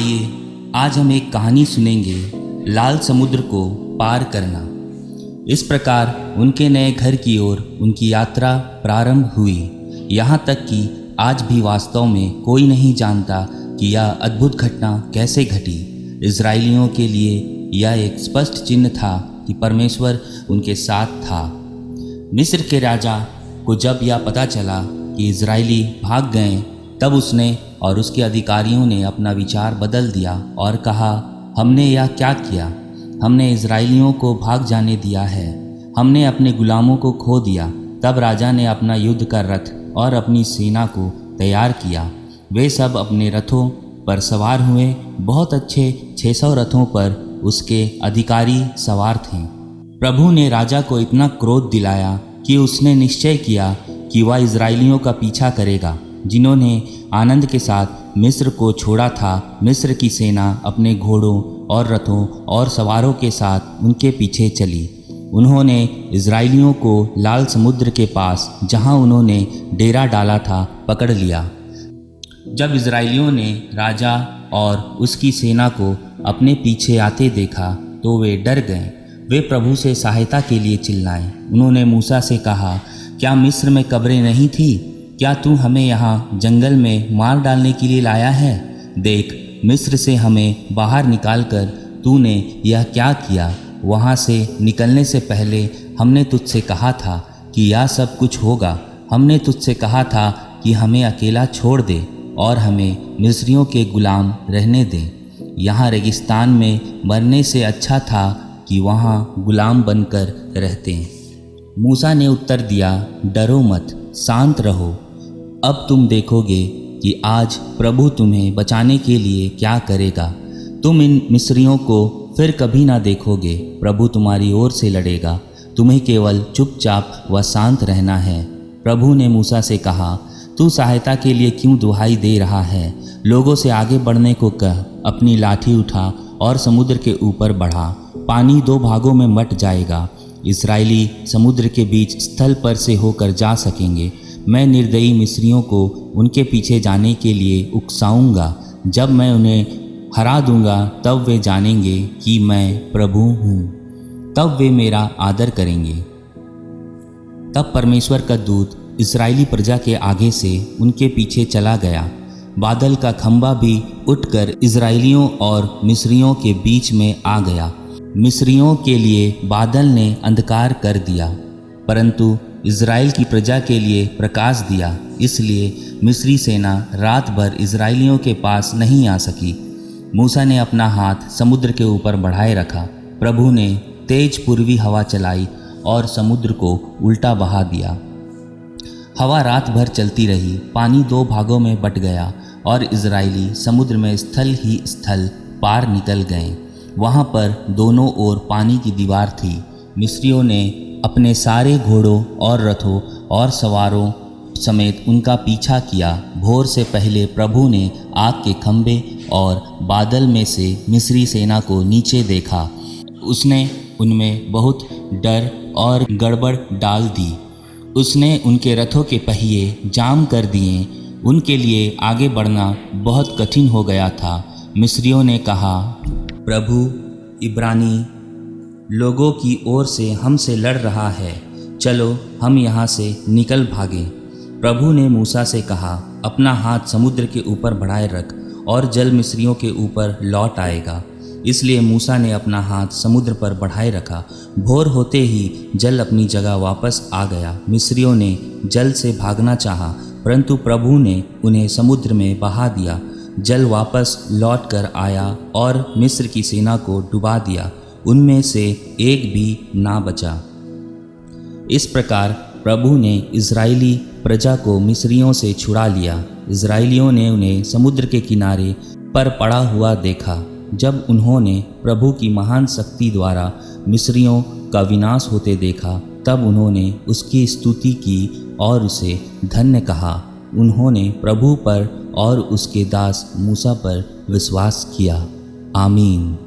आइए आज हम एक कहानी सुनेंगे, लाल समुद्र को पार करना। इस प्रकार उनके नए घर की ओर उनकी यात्रा प्रारंभ हुई। यहाँ तक कि आज भी वास्तव में कोई नहीं जानता कि यह अद्भुत घटना कैसे घटी। इजरायलियों के लिए यह एक स्पष्ट चिन्ह था कि परमेश्वर उनके साथ था। मिस्र के राजा को जब यह पता चला कि इजरायली भाग गए, तब उसने और उसके अधिकारियों ने अपना विचार बदल दिया और कहा, हमने यह क्या किया? हमने इजरायलियों को भाग जाने दिया है, हमने अपने गुलामों को खो दिया। तब राजा ने अपना युद्ध का रथ और अपनी सेना को तैयार किया। वे सब अपने रथों पर सवार हुए। बहुत अच्छे 600 रथों पर उसके अधिकारी सवार थे। प्रभु ने राजा को इतना क्रोध दिलाया कि उसने निश्चय किया कि वह इजरायलियों का पीछा करेगा, जिन्होंने आनंद के साथ मिस्र को छोड़ा था। मिस्र की सेना अपने घोड़ों और रथों और सवारों के साथ उनके पीछे चली। उन्होंने इजरायलियों को लाल समुद्र के पास, जहां उन्होंने डेरा डाला था, पकड़ लिया। जब इजरायलियों ने राजा और उसकी सेना को अपने पीछे आते देखा तो वे डर गए। वे प्रभु से सहायता के लिए चिल्लाए। उन्होंने मूसा से कहा, क्या मिस्र में कब्रें नहीं थी? क्या तू हमें यहाँ जंगल में मार डालने के लिए लाया है? देख, मिस्र से हमें बाहर निकालकर तूने यह क्या किया? वहाँ से निकलने से पहले हमने तुझसे कहा था कि यह सब कुछ होगा। हमने तुझसे कहा था कि हमें अकेला छोड़ दे और हमें मिस्रियों के गुलाम रहने दे। यहाँ रेगिस्तान में मरने से अच्छा था कि वहाँ गुलाम बनकर रहते। मूसा ने उत्तर दिया, डरो मत, शांत रहो। अब तुम देखोगे कि आज प्रभु तुम्हें बचाने के लिए क्या करेगा। तुम इन मिस्रियों को फिर कभी ना देखोगे। प्रभु तुम्हारी ओर से लड़ेगा, तुम्हें केवल चुपचाप व शांत रहना है। प्रभु ने मूसा से कहा, तू सहायता के लिए क्यों दुहाई दे रहा है? लोगों से आगे बढ़ने को कह। अपनी लाठी उठा और समुद्र के ऊपर बढ़ा। पानी 2 भागों में बंट जाएगा। इस्राएली समुद्र के बीच स्थल पर से होकर जा सकेंगे। मैं निर्दयी मिस्रियों को उनके पीछे जाने के लिए उकसाऊंगा। जब मैं उन्हें हरा दूंगा, तब वे जानेंगे कि मैं प्रभु हूँ। तब वे मेरा आदर करेंगे। तब परमेश्वर का दूत इस्राएली प्रजा के आगे से उनके पीछे चला गया। बादल का खंभा भी उठकर इस्राएलियों और मिस्रियों के बीच में आ गया। मिस्रियों के लिए बादल ने अंधकार कर दिया, परंतु इज़राइल की प्रजा के लिए प्रकाश दिया। इसलिए मिस्री सेना रात भर इज़राइलियों के पास नहीं आ सकी। मूसा ने अपना हाथ समुद्र के ऊपर बढ़ाए रखा। प्रभु ने तेज पूर्वी हवा चलाई और समुद्र को उल्टा बहा दिया। हवा रात भर चलती रही। पानी 2 भागों में बंट गया और इज़राइली समुद्र में स्थल ही स्थल पार निकल गए। वहाँ पर दोनों ओर पानी की दीवार थी। मिस्रियों ने अपने सारे घोड़ों और रथों और सवारों समेत उनका पीछा किया। भोर से पहले प्रभु ने आग के खंभे और बादल में से मिस्री सेना को नीचे देखा। उसने उनमें बहुत डर और गड़बड़ डाल दी। उसने उनके रथों के पहिए जाम कर दिए। उनके लिए आगे बढ़ना बहुत कठिन हो गया था। मिस्रियों ने कहा, प्रभु इब्रानी लोगों की ओर से हमसे लड़ रहा है, चलो हम यहाँ से निकल भागें। प्रभु ने मूसा से कहा, अपना हाथ समुद्र के ऊपर बढ़ाए रख और जल मिस्रियों के ऊपर लौट आएगा। इसलिए मूसा ने अपना हाथ समुद्र पर बढ़ाए रखा। भोर होते ही जल अपनी जगह वापस आ गया। मिस्रियों ने जल से भागना चाहा, परंतु प्रभु ने उन्हें समुद्र में बहा दिया। जल वापस लौट कर आया और मिस्र की सेना को डुबा दिया। उनमें से एक भी ना बचा। इस प्रकार प्रभु ने इजरायली प्रजा को मिस्रियों से छुड़ा लिया। इजरायलियों ने उन्हें समुद्र के किनारे पर पड़ा हुआ देखा। जब उन्होंने प्रभु की महान शक्ति द्वारा मिस्रियों का विनाश होते देखा, तब उन्होंने उसकी स्तुति की और उसे धन्य कहा। उन्होंने प्रभु पर और उसके दास मूसा पर विश्वास किया। आमीन।